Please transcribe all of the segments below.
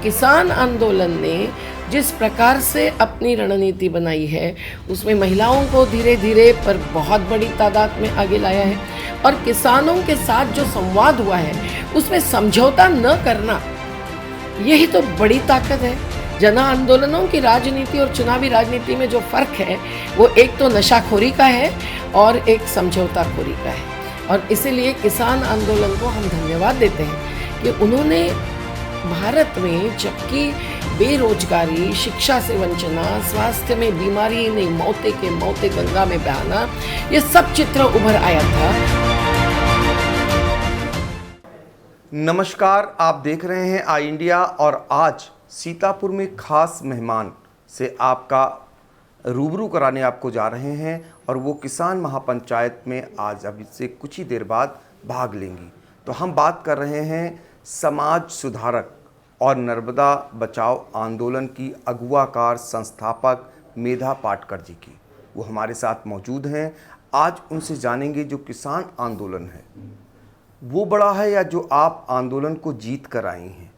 किसान आंदोलन ने जिस प्रकार से अपनी रणनीति बनाई है, उसमें महिलाओं को धीरे धीरे पर बहुत बड़ी तादाद में आगे लाया है और किसानों के साथ जो संवाद हुआ है उसमें समझौता न करना, यही तो बड़ी ताकत है। जन आंदोलनों की राजनीति और चुनावी राजनीति में जो फ़र्क है वो एक तो नशाखोरी का है और एक समझौताखोरी का है। और इसीलिए किसान आंदोलन को हम धन्यवाद देते हैं कि उन्होंने भारत में जबकि बेरोजगारी, शिक्षा से वंचना, स्वास्थ्य में बीमारी नहीं, मौते के मौते गंगा में बहाना, ये सब चित्र उभर आया था। नमस्कार, आप देख रहे हैं आई इंडिया और आज सीतापुर में खास मेहमान से आपका रूबरू कराने आपको जा रहे हैं और वो किसान महापंचायत में आज अभी से कुछ ही देर बाद भाग लेंगी। तो हम बात कर रहे हैं समाज सुधारक और नर्मदा बचाओ आंदोलन की अगुवाकार संस्थापक मेधा पाटकर जी की। वो हमारे साथ मौजूद हैं। आज उनसे जानेंगे जो किसान आंदोलन है वो बड़ा है या जो आप आंदोलन को जीत कर आई हैं।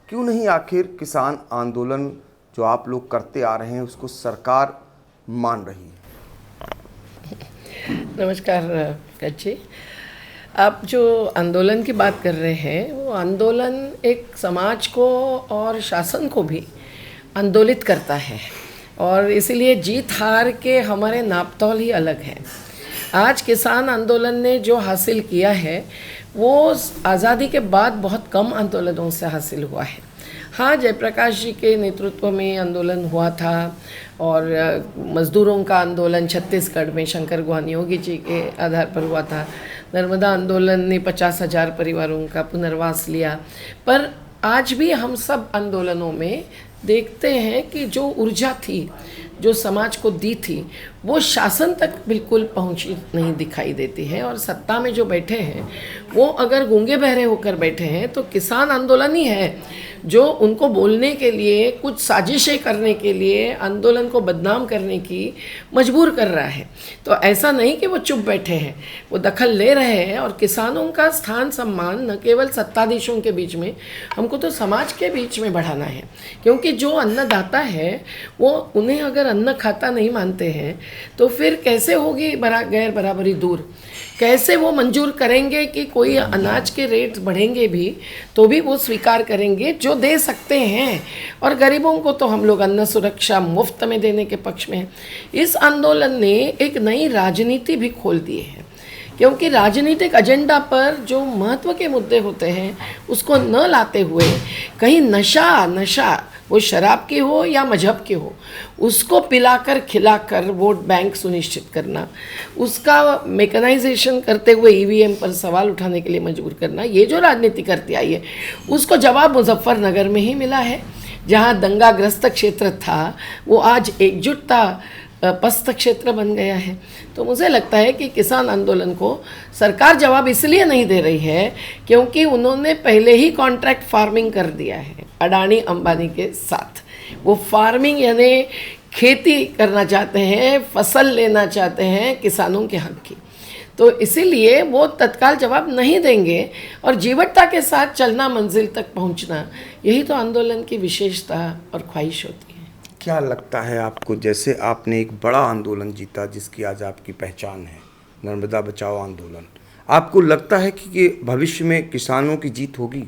क्यों नहीं आखिर किसान आंदोलन जो आप लोग करते आ रहे हैं उसको सरकार मान रही है। नमस्कार कच्ची, आप जो आंदोलन की बात कर रहे हैं वो आंदोलन एक समाज को और शासन को भी आंदोलित करता है और इसीलिए जीत हार के हमारे नापतौल ही अलग है। आज किसान आंदोलन ने जो हासिल किया है वो आज़ादी के बाद बहुत कम आंदोलनों से हासिल हुआ है। हाँ, जयप्रकाश जी के नेतृत्व में आंदोलन हुआ था और मज़दूरों का आंदोलन छत्तीसगढ़ में शंकर गुहानियोगी जी के आधार पर हुआ था। नर्मदा आंदोलन ने 50,000 परिवारों का पुनर्वास लिया। पर आज भी हम सब आंदोलनों में देखते हैं कि जो ऊर्जा थी, जो समाज को दी थी, वो शासन तक बिल्कुल पहुंची नहीं दिखाई देती है। और सत्ता में जो बैठे हैं वो अगर गूंगे बहरे होकर बैठे हैं तो किसान आंदोलन ही है जो उनको बोलने के लिए, कुछ साजिशें करने के लिए, आंदोलन को बदनाम करने की मजबूर कर रहा है। तो ऐसा नहीं कि वो चुप बैठे हैं, वो दखल ले रहे हैं। और किसानों का स्थान सम्मान न केवल सत्ताधीशों के बीच में, हमको तो समाज के बीच में बढ़ाना है। क्योंकि जो अन्नदाता है वो उन्हें अगर अन्न खाता नहीं मानते हैं तो फिर कैसे होगी गैर बराबरी दूर? कैसे वो मंजूर करेंगे कि कोई अनाज के रेट बढ़ेंगे भी तो भी वो स्वीकार करेंगे जो दे सकते हैं? और गरीबों को तो हम लोग अन्न सुरक्षा मुफ्त में देने के पक्ष में हैं। इस आंदोलन ने एक नई राजनीति भी खोल दी है, क्योंकि राजनीतिक एजेंडा पर जो महत्व के मुद्दे होते हैं उसको न लाते हुए कहीं नशा वो शराब की हो या मजहब की हो, उसको पिलाकर खिलाकर वोट बैंक सुनिश्चित करना, उसका मैकेनाइजेशन करते हुए ईवीएम पर सवाल उठाने के लिए मजबूर करना, ये जो राजनीति करती आई है उसको जवाब मुजफ्फरनगर में ही मिला है। जहाँ दंगाग्रस्त क्षेत्र था वो आज एकजुटता पस्त क्षेत्र बन गया है। तो मुझे लगता है कि किसान आंदोलन को सरकार जवाब इसलिए नहीं दे रही है क्योंकि उन्होंने पहले ही कॉन्ट्रैक्ट फार्मिंग कर दिया है अडानी अंबानी के साथ। वो फार्मिंग यानी खेती करना चाहते हैं, फसल लेना चाहते हैं किसानों के हक की। तो इसीलिए वो तत्काल जवाब नहीं देंगे और जीवटता के साथ चलना, मंजिल तक पहुंचना, यही तो आंदोलन की विशेषता और ख्वाहिश होती है। क्या लगता है आपको, जैसे आपने एक बड़ा आंदोलन जीता जिसकी आज आपकी पहचान है, नर्मदा बचाओ आंदोलन, आपको लगता है कि भविष्य में किसानों की जीत होगी?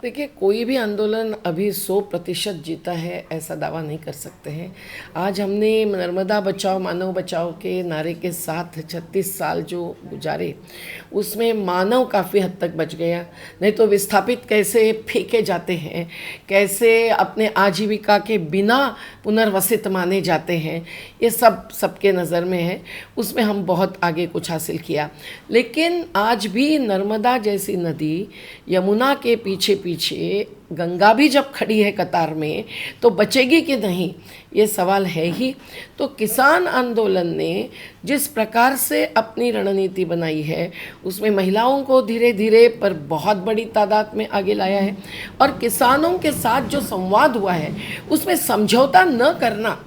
देखिए, कोई भी आंदोलन अभी 100% जीता है ऐसा दावा नहीं कर सकते हैं। आज हमने नर्मदा बचाओ मानव बचाओ के नारे के साथ 36 साल जो गुजारे उसमें मानव काफ़ी हद तक बच गया। नहीं तो विस्थापित कैसे फेंके जाते हैं, कैसे अपने आजीविका के बिना पुनर्वसित माने जाते हैं, ये सब सबके नज़र में है। उसमें हम बहुत आगे कुछ हासिल किया। लेकिन आज भी नर्मदा जैसी नदी, यमुना के पीछे पीछे गंगा भी जब खड़ी है कतार में तो बचेगी कि नहीं, ये सवाल है ही। तो किसान आंदोलन ने जिस प्रकार से अपनी रणनीति बनाई है उसमें महिलाओं को धीरे धीरे पर बहुत बड़ी तादाद में आगे लाया है और किसानों के साथ जो संवाद हुआ है उसमें समझौता न करना,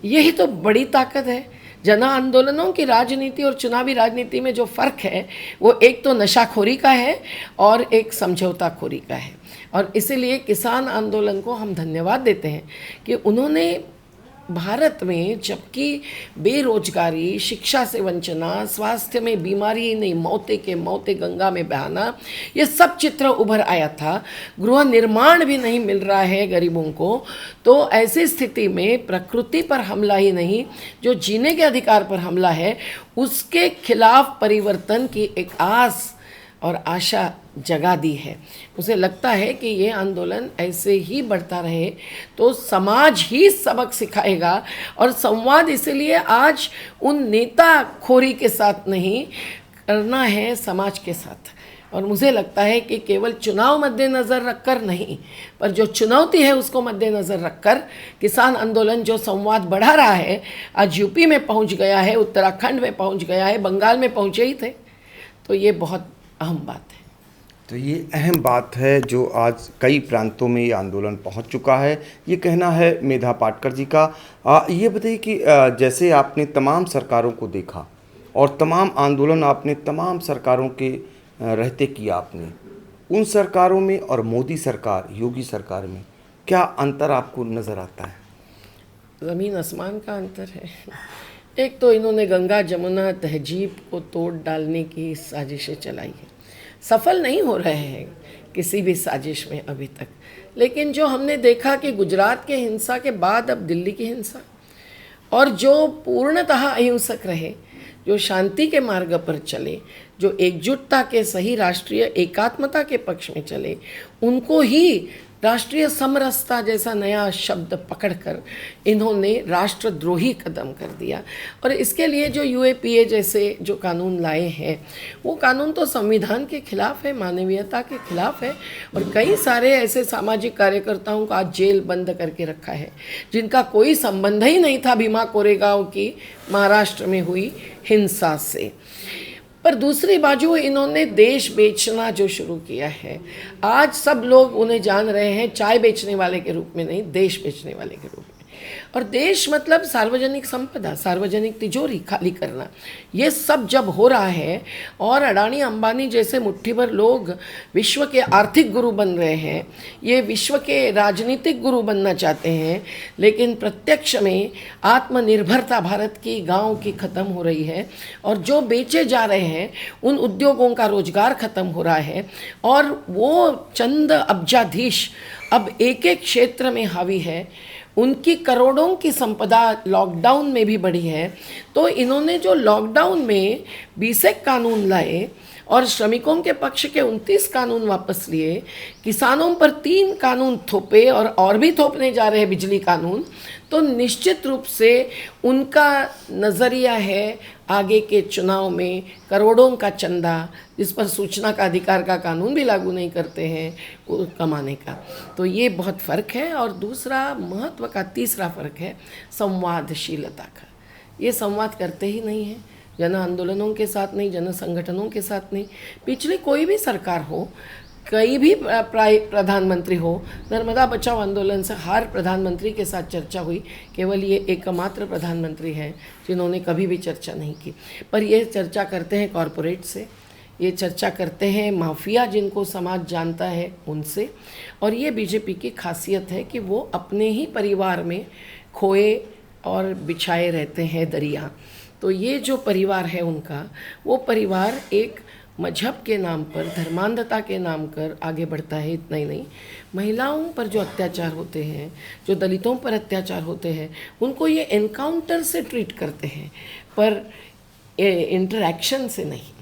यही तो बड़ी ताकत है। जन आंदोलनों की राजनीति और चुनावी राजनीति में जो फ़र्क है वो एक तो नशाखोरी का है और एक समझौताखोरी का है। और इसीलिए किसान आंदोलन को हम धन्यवाद देते हैं कि उन्होंने भारत में, जबकि बेरोजगारी, शिक्षा से वंचना, स्वास्थ्य में बीमारी नहीं, मौतें के मौतें गंगा में बहाना, ये सब चित्र उभर आया था, गृह निर्माण भी नहीं मिल रहा है गरीबों को, तो ऐसी स्थिति में प्रकृति पर हमला ही नहीं, जो जीने के अधिकार पर हमला है, उसके खिलाफ परिवर्तन की एक आस और आशा जगा दी है। उसे लगता है कि ये आंदोलन ऐसे ही बढ़ता रहे तो समाज ही सबक सिखाएगा, और संवाद इसलिए आज उन नेता खोरी के साथ नहीं करना है, समाज के साथ। और मुझे लगता है कि केवल चुनाव मद्देनज़र रखकर नहीं, पर जो चुनौती है उसको मद्देनज़र रखकर किसान आंदोलन जो संवाद बढ़ा रहा है, आज यूपी में पहुंच गया है, उत्तराखंड में पहुंच गया है, बंगाल में पहुंचे ही थे, तो ये बहुत अहम बात है। तो ये अहम बात है जो आज कई प्रांतों में ये आंदोलन पहुंच चुका है, ये कहना है मेधा पाटकर जी का। ये बताइए कि जैसे आपने तमाम सरकारों को देखा और तमाम आंदोलन आपने तमाम सरकारों के रहते किया आपने, उन सरकारों में और मोदी सरकार, योगी सरकार में क्या अंतर आपको नज़र आता है? ज़मीन आसमान का अंतर है। एक तो इन्होंने गंगा जमुना तहजीब को तोड़ डालने की साजिशें चलाई है, सफल नहीं हो रहे हैं किसी भी साजिश में अभी तक। लेकिन जो हमने देखा कि गुजरात के हिंसा के बाद अब दिल्ली की हिंसा, और जो पूर्णतः अहिंसक रहे, जो शांति के मार्ग पर चले, जो एकजुटता के सही राष्ट्रीय एकात्मता के पक्ष में चले, उनको ही राष्ट्रीय समरसता जैसा नया शब्द पकड़कर इन्होंने राष्ट्रद्रोही कदम कर दिया। और इसके लिए जो यूएपीए जैसे जो कानून लाए हैं, वो कानून तो संविधान के खिलाफ है, मानवीयता के खिलाफ है, और कई सारे ऐसे सामाजिक कार्यकर्ताओं को आज जेल बंद करके रखा है जिनका कोई संबंध ही नहीं था भीमा कोरेगांव की महाराष्ट्र में हुई हिंसा से। पर दूसरी बाजू इन्होंने देश बेचना जो शुरू किया है, आज सब लोग उन्हें जान रहे हैं चाय बेचने वाले के रूप में नहीं, देश बेचने वाले के रूप में। और देश मतलब सार्वजनिक संपदा, सार्वजनिक तिजोरी खाली करना, ये सब जब हो रहा है और अडानी अंबानी जैसे मुट्ठी भर लोग विश्व के आर्थिक गुरु बन रहे हैं, ये विश्व के राजनीतिक गुरु बनना चाहते हैं, लेकिन प्रत्यक्ष में आत्मनिर्भरता भारत की, गांव की ख़त्म हो रही है, और जो बेचे जा रहे हैं उन उद्योगों का रोजगार ख़त्म हो रहा है, और वो चंद अब्जाधीश अब एक एक क्षेत्र में हावी है, उनकी करोड़ों की संपदा लॉकडाउन में भी बढ़ी है। तो इन्होंने जो लॉकडाउन में 20 कानून लाए और श्रमिकों के पक्ष के 29 कानून वापस लिए, किसानों पर 3 कानून थोपे और भी थोपने जा रहे हैं बिजली कानून, तो निश्चित रूप से उनका नज़रिया है आगे के चुनाव में करोड़ों का चंदा, जिस पर सूचना का अधिकार का कानून भी लागू नहीं करते हैं, वो कमाने का। तो ये बहुत फ़र्क है। और दूसरा महत्व का तीसरा फ़र्क है संवादशीलता का। ये संवाद करते ही नहीं हैं, जन आंदोलनों के साथ नहीं, जन संगठनों के साथ नहीं। पिछली कोई भी सरकार हो, कई भी प्रधानमंत्री हो, नर्मदा बचाओ आंदोलन से हर प्रधानमंत्री के साथ चर्चा हुई, केवल ये एकमात्र प्रधानमंत्री हैं जिन्होंने कभी भी चर्चा नहीं की। पर ये चर्चा करते हैं कॉरपोरेट से, ये चर्चा करते हैं माफिया जिनको समाज जानता है उनसे। और ये बीजेपी की खासियत है कि वो अपने ही परिवार में खोए और बिछाए रहते हैं दरिया। तो ये जो परिवार है उनका, वो परिवार एक मजहब के नाम पर, धर्मांधता के नाम पर आगे बढ़ता है। इतना ही नहीं, महिलाओं पर जो अत्याचार होते हैं, जो दलितों पर अत्याचार होते हैं, उनको ये एनकाउंटर से ट्रीट करते हैं, पर इंटरैक्शन से नहीं।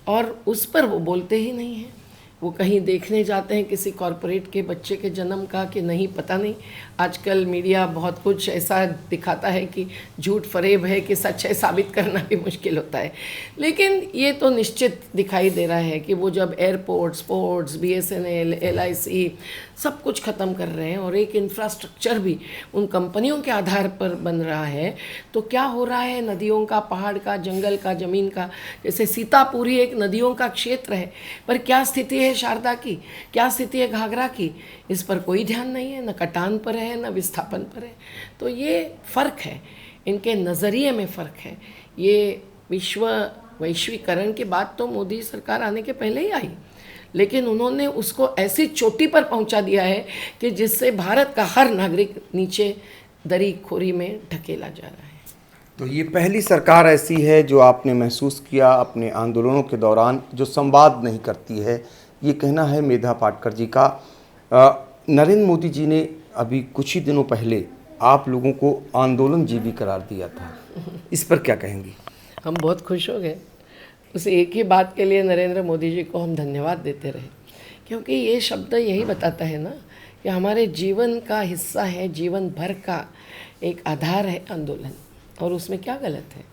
और उस पर वो बोलते ही नहीं हैं। वो कहीं देखने जाते हैं किसी कॉरपोरेट के बच्चे के जन्म का कि नहीं, पता नहीं। आजकल मीडिया बहुत कुछ ऐसा दिखाता है कि झूठ फरेब है कि सच है, साबित करना भी मुश्किल होता है। लेकिन ये तो निश्चित दिखाई दे रहा है कि वो जब एयरपोर्ट, स्पोर्ट्स, BSNL, LIC सब कुछ ख़त्म कर रहे हैं और एक इंफ्रास्ट्रक्चर भी उन कंपनियों के आधार पर बन रहा है, तो क्या हो रहा है नदियों का, पहाड़ का, जंगल का, ज़मीन का। जैसे सीतापुरी एक नदियों का क्षेत्र है, पर क्या स्थिति है शारदा की, क्या स्थिति है घाघरा की, इस पर कोई ध्यान नहीं है, न कटान पर है न विस्थापन पर है। तो ये फ़र्क है, इनके नज़रिए में फ़र्क है। ये वैश्वीकरण की बात तो मोदी सरकार आने के पहले ही आई, लेकिन उन्होंने उसको ऐसी चोटी पर पहुंचा दिया है कि जिससे भारत का हर नागरिक नीचे दरी खोरी में ढकेला जा रहा है। तो ये पहली सरकार ऐसी है जो आपने महसूस किया अपने आंदोलनों के दौरान जो संवाद नहीं करती है, ये कहना है मेधा पाटकर जी का। नरेंद्र मोदी जी ने अभी कुछ ही दिनों पहले आप लोगों को आंदोलन जीवी करार दिया था, इस पर क्या कहेंगी? हम बहुत खुश हो गए। उस एक ही बात के लिए नरेंद्र मोदी जी को हम धन्यवाद देते रहे, क्योंकि ये शब्द यही बताता है ना कि हमारे जीवन का हिस्सा है, जीवन भर का एक आधार है आंदोलन, और उसमें क्या गलत है।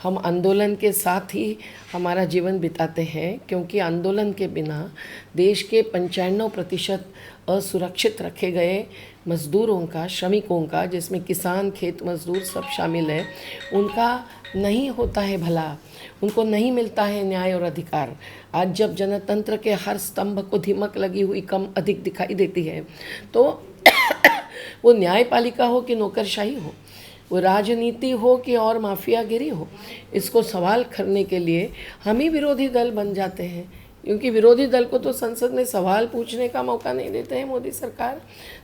हम आंदोलन के साथ ही हमारा जीवन बिताते हैं, क्योंकि आंदोलन के बिना देश के 95% असुरक्षित रखे गए मज़दूरों का, श्रमिकों का, जिसमें किसान, खेत मज़दूर सब शामिल हैं, उनका नहीं होता है भला, उनको नहीं मिलता है न्याय और अधिकार। आज जब जनतंत्र के हर स्तंभ को धीमक लगी हुई कम अधिक दिखाई देती है, तो वो न्यायपालिका हो कि नौकरशाही हो, वो राजनीति हो कि और माफियागिरी हो, इसको सवाल करने के लिए हम ही विरोधी दल बन जाते हैं, क्योंकि विरोधी दल को तो संसद में सवाल पूछने का मौका नहीं देते हैं मोदी सरकार।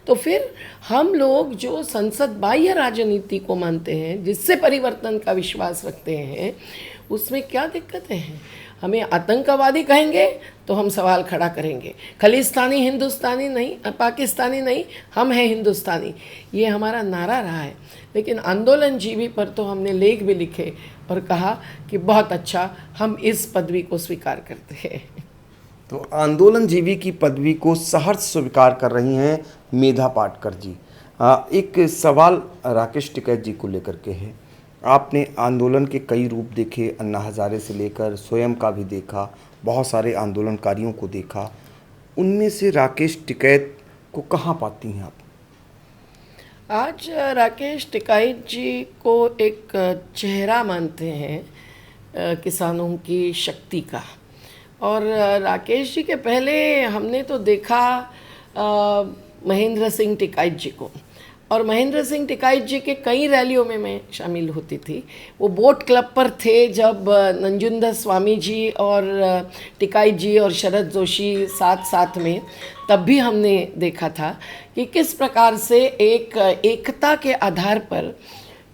तो फिर हम लोग जो संसद बाह्य राजनीति को मानते हैं, जिससे परिवर्तन का विश्वास रखते हैं, उसमें क्या दिक्कतें हैं? हमें आतंकवादी कहेंगे तो हम सवाल खड़ा करेंगे, खालिस्तानी हिंदुस्तानी नहीं, पाकिस्तानी नहीं, हम हैं हिंदुस्तानी, ये हमारा नारा रहा है। लेकिन आंदोलन जीवी पर तो हमने लेख भी लिखे और कहा कि बहुत अच्छा, हम इस पदवी को स्वीकार करते हैं। तो आंदोलन जीवी की पदवी को सहर्ष स्वीकार कर रही हैं मेधा पाटकर जी। एक सवाल राकेश टिकैत जी को लेकर के है। आपने आंदोलन के कई रूप देखे, अन्ना हजारे से लेकर स्वयं का भी देखा, बहुत सारे आंदोलनकारियों को देखा, उनमें से राकेश टिकैत को कहाँ पाती हैं आप? आज राकेश टिकैत जी को एक चेहरा मानते हैं किसानों की शक्ति का। और राकेश जी के पहले हमने तो देखा महेंद्र सिंह टिकैत जी को, और महेंद्र सिंह टिकैत जी के कई रैलियों में मैं शामिल होती थी। वो बोट क्लब पर थे जब नंजुंदर स्वामी जी और टिकैत जी और शरद जोशी साथ साथ में, तब भी हमने देखा था कि किस प्रकार से एक एकता के आधार पर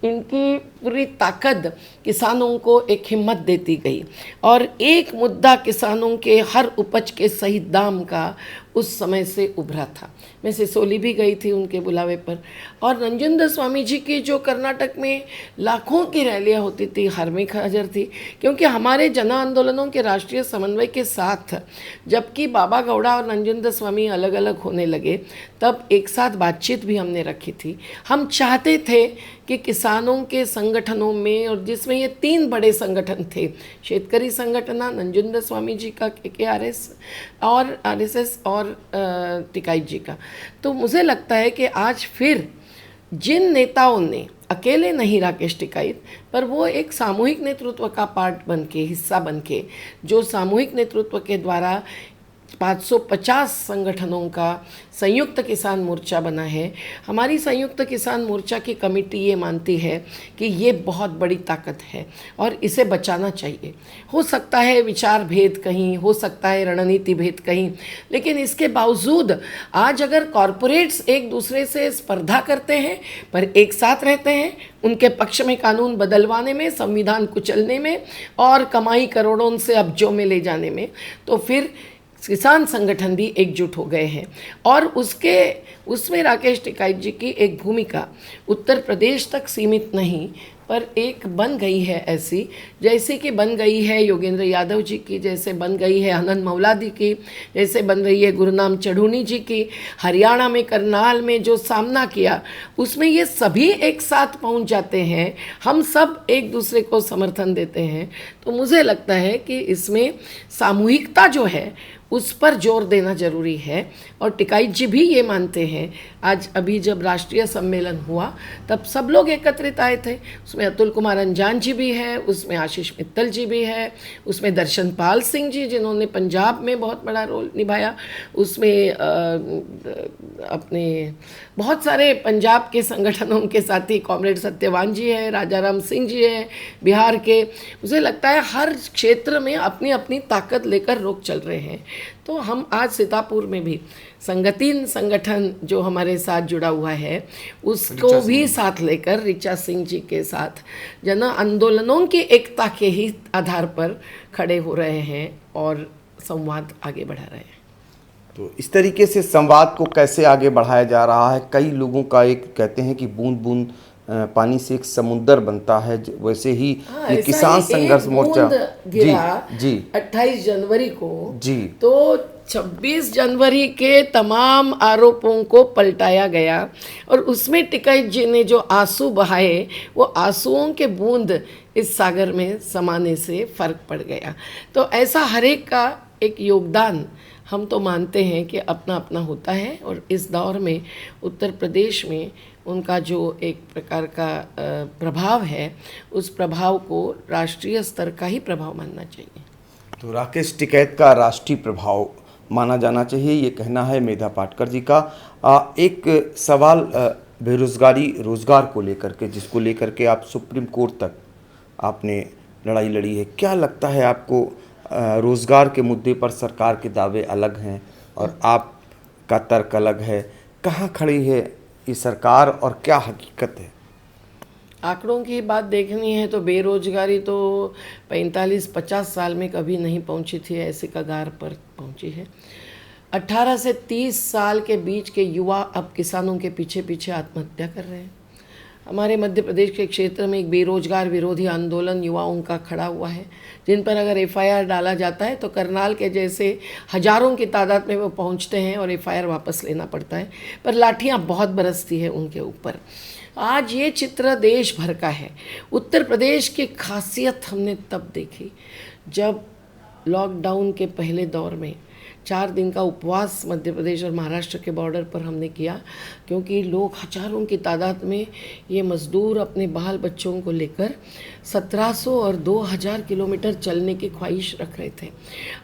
इनकी पूरी ताकत किसानों को एक हिम्मत देती गई, और एक मुद्दा किसानों के हर उपज के सही दाम का उस समय से उभरा था। मैं सिसोली भी गई थी उनके बुलावे पर, और नंजुंदर स्वामी जी की जो कर्नाटक में लाखों की रैलियाँ होती थी, हर में हाजिर थी, क्योंकि हमारे जन आंदोलनों के राष्ट्रीय समन्वय के साथ जबकि बाबा गौड़ा और नंजुंदर स्वामी अलग अलग होने लगे, तब एक साथ बातचीत भी हमने रखी थी। हम चाहते थे कि किसानों के संगठनों में, और जिसमें ये 3 बड़े संगठन थे, शेतकरी संगठन, नंजुंदर स्वामी जी का KKRS और RSS और टिकैत जी का, तो मुझे लगता है कि आज फिर जिन नेताओं ने, अकेले नहीं राकेश टिकैत, पर वो एक सामूहिक नेतृत्व का पार्ट बन के, हिस्सा बन के, जो सामूहिक नेतृत्व के द्वारा 550 संगठनों का संयुक्त किसान मोर्चा बना है। हमारी संयुक्त किसान मोर्चा की कमेटी ये मानती है कि ये बहुत बड़ी ताकत है और इसे बचाना चाहिए। हो सकता है विचार भेद कहीं, हो सकता है रणनीति भेद कहीं, लेकिन इसके बावजूद आज अगर कॉरपोरेट्स एक दूसरे से स्पर्धा करते हैं पर एक साथ रहते हैं, उनके पक्ष में कानून बदलवाने में, संविधान कुचलने में और कमाई करोड़ों से अब्जों में ले जाने में, तो फिर किसान संगठन भी एकजुट हो गए हैं। और उसमें राकेश टिकैत जी की एक भूमिका उत्तर प्रदेश तक सीमित नहीं, पर एक बन गई है ऐसी, जैसे कि बन गई है योगेंद्र यादव जी की, जैसे बन गई है आनंद मौलादी की, जैसे बन रही है गुरुनाम चढ़ूनी जी की। हरियाणा में करनाल में जो सामना किया, उसमें ये सभी एक साथ पहुंच जाते हैं, हम सब एक दूसरे को समर्थन देते हैं। तो मुझे लगता है कि इसमें सामूहिकता जो है उस पर जोर देना जरूरी है, और टिकैत जी भी ये मानते हैं। आज अभी जब राष्ट्रीय सम्मेलन हुआ तब सब लोग एकत्रित आए थे, उसमें अतुल कुमार अंजान जी भी है, उसमें आशीष मित्तल जी भी है, उसमें दर्शन पाल सिंह जी जिन्होंने पंजाब में बहुत बड़ा रोल निभाया, उसमें अपने बहुत सारे पंजाब के संगठनों के साथी कॉमरेड सत्यवान जी हैं, राजाराम सिंह जी हैं बिहार के। मुझे लगता है हर क्षेत्र में अपनी अपनी ताकत लेकर लोग चल रहे हैं, तो हम आज सीतापुर में भी संगठन जो हमारे साथ जुड़ा हुआ है उसको भी साथ लेकर ऋचा सिंह जी के साथ जन आंदोलनों की एकता के ही आधार पर खड़े हो रहे हैं और संवाद आगे बढ़ा रहे हैं। तो इस तरीके से संवाद को कैसे आगे बढ़ाया जा रहा है? कई लोगों का एक कहते हैं कि बूंद बूंद पानी से एक समुद्र बनता है, वैसे ही ये किसान संघर्ष मोर्चा गिरा जी 28 जनवरी को जी, तो 26 जनवरी के तमाम आरोपों को पलटाया गया और उसमें टिकैत जी ने जो आंसू बहाए वो आंसुओं के बूंद इस सागर में समाने से फर्क पड़ गया। तो ऐसा हर एक का एक योगदान हम तो मानते हैं कि अपना अपना होता है और इस दौर में उत्तर प्रदेश में उनका जो एक प्रकार का प्रभाव है उस प्रभाव को राष्ट्रीय स्तर का ही प्रभाव मानना चाहिए। तो राकेश टिकैत का राष्ट्रीय प्रभाव माना जाना चाहिए, ये कहना है मेधा पाटकर जी का। एक सवाल बेरोजगारी रोजगार को लेकर के, जिसको लेकर के आप सुप्रीम कोर्ट तक आपने लड़ाई लड़ी है, क्या लगता है आपको? रोजगार के मुद्दे पर सरकार के दावे अलग हैं और आपका तर्क अलग है, कहाँ खड़ी है ये सरकार और क्या हकीकत है? आंकड़ों की बात देखनी है तो बेरोजगारी तो 45-50 साल में कभी नहीं पहुंची थी, ऐसे कगार पर पहुंची है। 18 से 30 साल के बीच के युवा अब किसानों के पीछे पीछे आत्महत्या कर रहे हैं। हमारे मध्य प्रदेश के क्षेत्र में एक बेरोजगार विरोधी आंदोलन युवाओं का खड़ा हुआ है, जिन पर अगर एफआईआर डाला जाता है तो करनाल के जैसे हजारों की तादाद में वो पहुंचते हैं और एफआईआर वापस लेना पड़ता है, पर लाठियां बहुत बरसती है उनके ऊपर। आज ये चित्र देश भर का है। उत्तर प्रदेश की खासियत हमने तब देखी जब लॉकडाउन के पहले दौर में 4 दिन का उपवास मध्य प्रदेश और महाराष्ट्र के बॉर्डर पर हमने किया, क्योंकि लोग हजारों की तादाद में ये मज़दूर अपने बाल बच्चों को लेकर 1700 और 2000 किलोमीटर चलने की ख्वाहिश रख रहे थे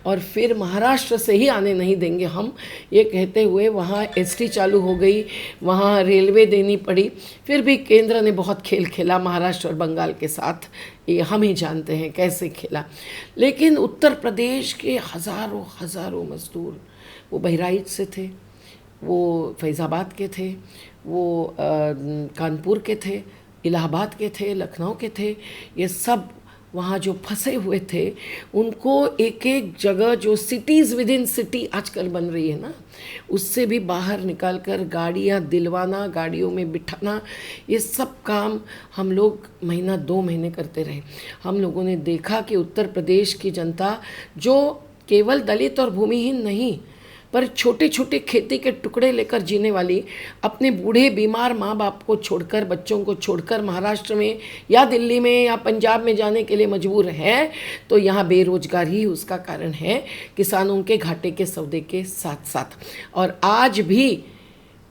और फिर महाराष्ट्र से ही आने नहीं देंगे हम, ये कहते हुए वहाँ एसटी चालू हो गई, वहाँ रेलवे देनी पड़ी। फिर भी केंद्र ने बहुत खेल खेला महाराष्ट्र और बंगाल के साथ, ये हम ही जानते हैं कैसे खेला। लेकिन उत्तर प्रदेश के हज़ारों मज़दूर, वो बहराइच से थे, वो फैज़ाबाद के थे, वो कानपुर के थे, इलाहाबाद के थे, लखनऊ के थे, ये सब वहाँ जो फंसे हुए थे उनको एक एक जगह जो सिटीज़ विद इन सिटी आजकल बन रही है ना, उससे भी बाहर निकाल कर गाड़ियाँ दिलवाना, गाड़ियों में बिठाना, ये सब काम हम लोग महीना 2 महीने करते रहे। हम लोगों ने देखा कि उत्तर प्रदेश की जनता जो केवल दलित और भूमिहीन नहीं पर छोटे छोटे खेती के टुकड़े लेकर जीने वाली, अपने बूढ़े बीमार माँ बाप को छोड़कर, बच्चों को छोड़कर महाराष्ट्र में या दिल्ली में या पंजाब में जाने के लिए मजबूर है, तो यहाँ बेरोजगारी ही उसका कारण है, किसानों के घाटे के सौदे के साथ साथ। और आज भी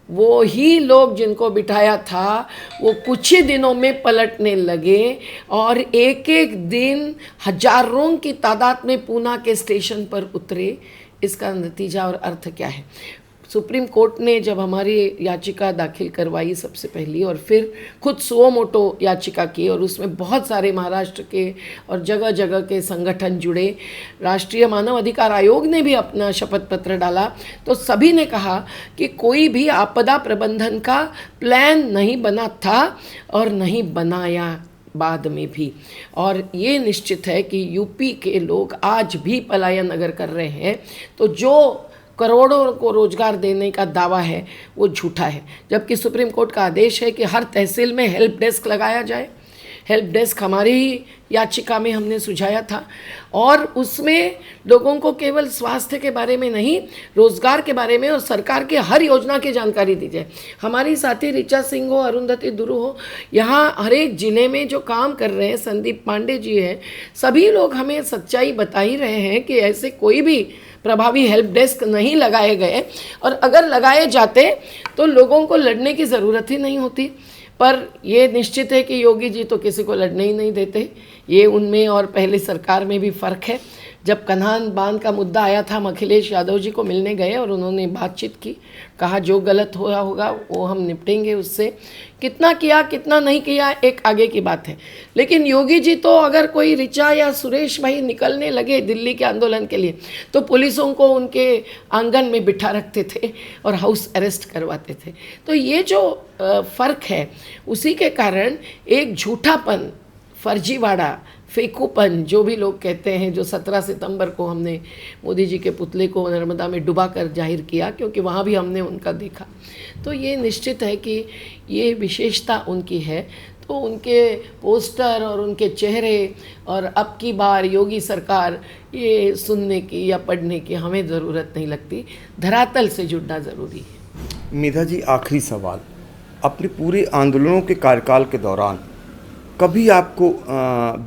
वो ही लोग जिनको बिठाया था वो कुछ ही दिनों में पलटने लगे और एक एक दिन हजारों की तादाद में पूना के स्टेशन पर उतरे। इसका नतीजा और अर्थ क्या है? सुप्रीम कोर्ट ने जब हमारी याचिका दाखिल करवाई सबसे पहली और फिर खुद सुओ मोटो याचिका की और उसमें बहुत सारे महाराष्ट्र के और जगह जगह के संगठन जुड़े, राष्ट्रीय मानव अधिकार आयोग ने भी अपना शपथ पत्र डाला, तो सभी ने कहा कि कोई भी आपदा प्रबंधन का प्लान नहीं बना था और नहीं बनाया बाद में भी। और ये निश्चित है कि यूपी के लोग आज भी पलायन अगर कर रहे हैं तो जो करोड़ों को रोजगार देने का दावा है वो झूठा है, जबकि सुप्रीम कोर्ट का आदेश है कि हर तहसील में हेल्प डेस्क लगाया जाए। हेल्प डेस्क हमारी ही याचिका में हमने सुझाया था और उसमें लोगों को केवल स्वास्थ्य के बारे में नहीं, रोजगार के बारे में और सरकार की हर योजना की जानकारी दी जाए। हमारी साथी ऋचा सिंह हो, अरुंधति दुरु हो, यहाँ हर एक ज़िले में जो काम कर रहे हैं, संदीप पांडे जी हैं, सभी लोग हमें सच्चाई बता ही रहे हैं कि ऐसे कोई भी प्रभावी हेल्प डेस्क नहीं लगाए गए और अगर लगाए जाते तो लोगों को लड़ने की ज़रूरत ही नहीं होती। पर ये निश्चित है कि योगी जी तो किसी को लड़ने ही नहीं देते, ये उनमें और पहले सरकार में भी फ़र्क है। जब कन्हान बांध का मुद्दा आया था, हम अखिलेश यादव जी को मिलने गए और उन्होंने बातचीत की, कहा जो गलत हुआ होगा वो हम निपटेंगे उससे। कितना किया कितना नहीं किया एक आगे की बात है, लेकिन योगी जी तो अगर कोई ऋचा या सुरेश भाई निकलने लगे दिल्ली के आंदोलन के लिए तो पुलिसों को उनके आंगन में बिठा रखते थे और हाउस अरेस्ट करवाते थे। तो ये जो फ़र्क है, उसी के कारण एक झूठापन, फर्जीवाड़ा, फेंकूपन जो भी लोग कहते हैं, जो 17 सितंबर को हमने मोदी जी के पुतले को नर्मदा में डुबा कर जाहिर किया, क्योंकि वहाँ भी हमने उनका देखा, तो ये निश्चित है कि ये विशेषता उनकी है। तो उनके पोस्टर और उनके चेहरे और अब की बार योगी सरकार, ये सुनने की या पढ़ने की हमें ज़रूरत नहीं लगती, धरातल से जुड़ना ज़रूरी है। मेधा जी, आखिरी सवाल, अपने पूरे आंदोलनों के कार्यकाल के दौरान कभी आपको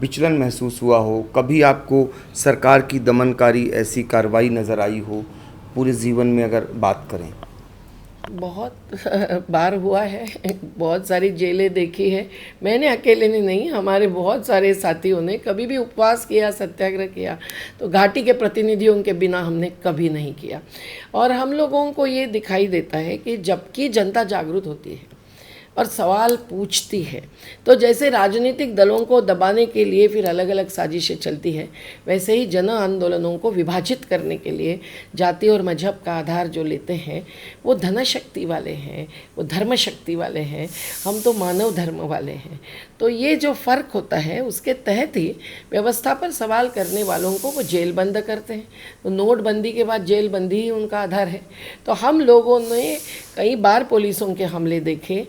विचलन महसूस हुआ हो, कभी आपको सरकार की दमनकारी ऐसी कार्रवाई नज़र आई हो पूरे जीवन में अगर बात करें? बहुत बार हुआ है, बहुत सारी जेलें देखी है। मैंने अकेले ने नहीं, हमारे बहुत सारे साथियों ने कभी भी उपवास किया, सत्याग्रह किया, तो घाटी के प्रतिनिधियों के बिना हमने कभी नहीं किया। और हम लोगों को ये दिखाई देता है कि जबकि जनता जागरूक होती है और सवाल पूछती है, तो जैसे राजनीतिक दलों को दबाने के लिए फिर अलग अलग साजिशें चलती है, वैसे ही जन आंदोलनों को विभाजित करने के लिए जाति और मजहब का आधार जो लेते हैं वो धन शक्ति वाले हैं, वो धर्म शक्ति वाले हैं, हम तो मानव धर्म वाले हैं। तो ये जो फ़र्क होता है उसके तहत ही व्यवस्था पर सवाल करने वालों को वो जेल बंद करते हैं। तो नोटबंदी के बाद जेल बंदी ही उनका आधार है। तो हम लोगों ने कई बार पुलिसों के हमले देखे,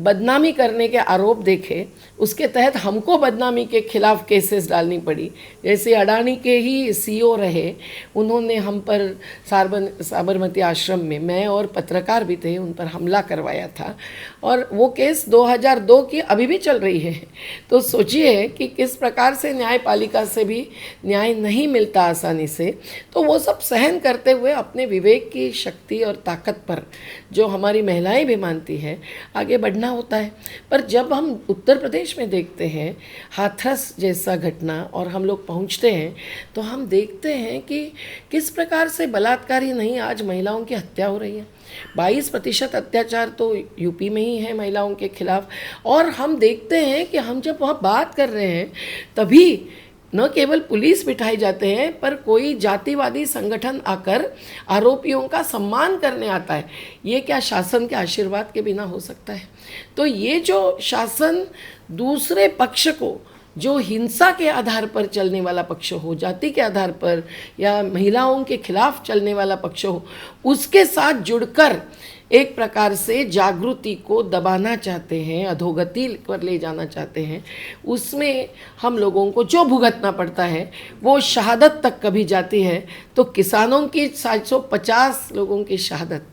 बदनामी करने के आरोप देखे, उसके तहत हमको बदनामी के खिलाफ केसेस डालनी पड़ी। जैसे अडानी के ही सीईओ रहे, उन्होंने हम पर साबरमती आश्रम में, मैं और पत्रकार भी थे, उन पर हमला करवाया था और वो केस 2002 की अभी भी चल रही है। तो सोचिए कि किस प्रकार से न्यायपालिका से भी न्याय नहीं मिलता आसानी से। तो वो सब सहन करते हुए अपने विवेक की शक्ति और ताकत पर, जो हमारी महिलाएं भी मानती हैं, आगे बढ़ना होता है। पर जब हम उत्तर प्रदेश में देखते हैं हाथरस जैसा घटना और हम लोग पहुंचते हैं, तो हम देखते हैं कि किस प्रकार से बलात्कार ही नहीं, आज महिलाओं की हत्या हो रही है। 22% अत्याचार तो यूपी में ही है महिलाओं के खिलाफ। और हम देखते हैं कि हम जब वहाँ बात कर रहे हैं तभी न केवल पुलिस बिठाई जाते हैं, पर कोई जातिवादी संगठन आकर आरोपियों का सम्मान करने आता है। ये क्या शासन के आशीर्वाद के बिना हो सकता है? तो ये जो शासन दूसरे पक्ष को, जो हिंसा के आधार पर चलने वाला पक्ष हो, जाति के आधार पर या महिलाओं के खिलाफ चलने वाला पक्ष हो, उसके साथ जुड़कर एक प्रकार से जागृति को दबाना चाहते हैं, अधोगति पर ले जाना चाहते हैं, उसमें हम लोगों को जो भुगतना पड़ता है वो शहादत तक कभी जाती है। तो किसानों की 750 लोगों की शहादत,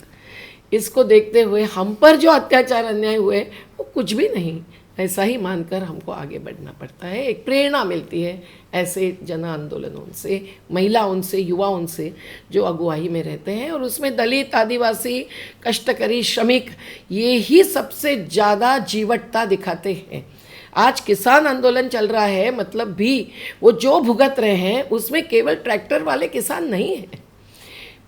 इसको देखते हुए हम पर जो अत्याचार अन्याय हुए वो कुछ भी नहीं, ऐसा ही मानकर हमको आगे बढ़ना पड़ता है। एक प्रेरणा मिलती है ऐसे जन आंदोलनों से, महिलाओं से, युवाओं से जो अगुवाई में रहते हैं। और उसमें दलित, आदिवासी, कष्टकरी, श्रमिक, ये ही सबसे ज़्यादा जीवटता दिखाते हैं। आज किसान आंदोलन चल रहा है, मतलब भी वो जो भुगत रहे हैं उसमें केवल ट्रैक्टर वाले किसान नहीं हैं,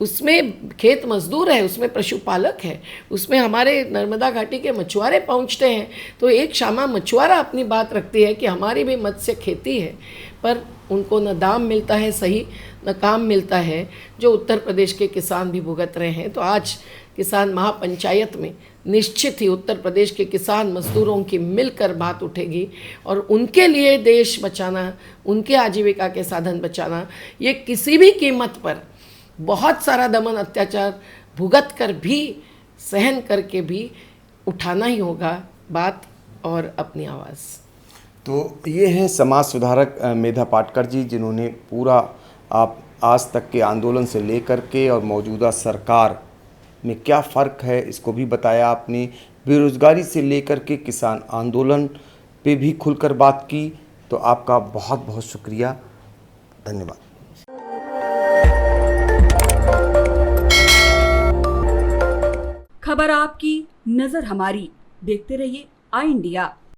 उसमें खेत मजदूर है, उसमें पशुपालक है, उसमें हमारे नर्मदा घाटी के मछुआरे पहुंचते हैं। तो एक शामा मछुआरा अपनी बात रखती है कि हमारी भी मत्स्य खेती है, पर उनको न दाम मिलता है सही, न काम मिलता है, जो उत्तर प्रदेश के किसान भी भुगत रहे हैं। तो आज किसान महापंचायत में निश्चित ही उत्तर प्रदेश के किसान मजदूरों की मिलकर बात उठेगी और उनके लिए देश बचाना, उनके आजीविका के साधन बचाना, ये किसी भी कीमत पर, बहुत सारा दमन अत्याचार भुगत कर भी, सहन करके भी उठाना ही होगा बात और अपनी आवाज़। तो ये हैं समाज सुधारक मेधा पाटकर जी, जिन्होंने पूरा आप आज तक के आंदोलन से लेकर के और मौजूदा सरकार में क्या फ़र्क है इसको भी बताया आपने। बेरोज़गारी से लेकर के किसान आंदोलन पे भी खुलकर बात की। तो आपका बहुत बहुत शुक्रिया, धन्यवाद। खबर आपकी, नजर हमारी। देखते रहिए आई इंडिया।